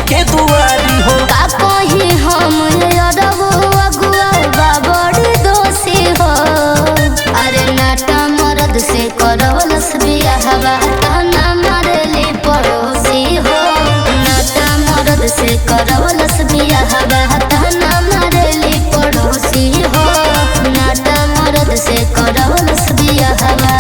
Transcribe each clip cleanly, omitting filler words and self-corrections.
के दुआरी हो। का कहीं हम अरबो अगुआ बाबड़ी दोषी हो। अरे नाटा मर्द से करवलस बियाहवा ताना मारली पड़ोसी हो। नाटा मर्द से करवलस बियाहवा ताना मारली पड़ोसी हो। नाटा मर्द से करवलस बियाहवा।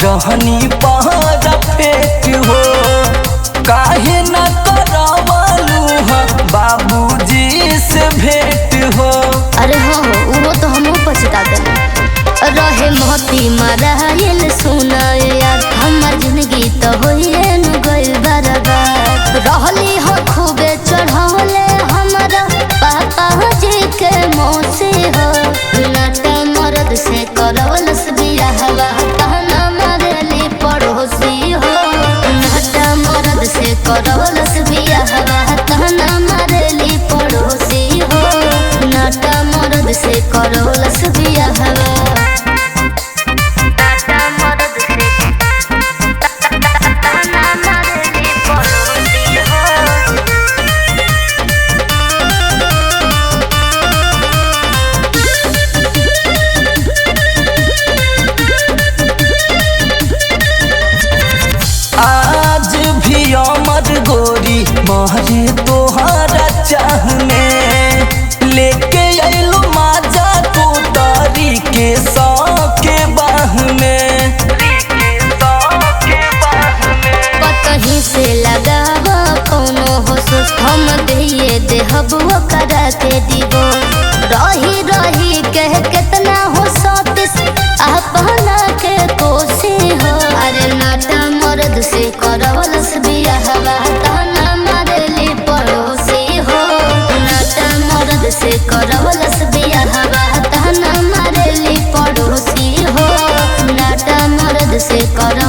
रहनी पहाड़ फेट हो काहे न करवलू बाबूजी से भेंट हो। अरे हाँ हो वो तो हमहू पछता देना रहे मोती मरायल सुना यार। हमार जिंदगी तो होइए न गइल बर्बाद। रहली हो खूबे चढ़ौले हमारा पापा जी के मौसी हो। नाटा मर्द से करवलस बियाहवा ताना मारली पड़ोसी हो। नाटा मर्द से करवलस बियाहवा ताना मारली पड़ोसी हो। नाटा मर्द से करवलस बियाहवा। आज भी अमर गोरी महरे तोहरा चाहने लेके अइलो माजा तू तारी के के बाह में। कहीं से लगावा कोनो हो सोच हम दिए देहब करा के दीबो। रही रही कह कितना हो सतीस अपना के कोसी हो। अरे नाटा मर्द से करवलस बियाहवा ताना मारली पड़ोसी हो। नाटा मर्द से करवलस बियाहवा ताना मारली पड़ोसी हो। नाटा मर्द से कर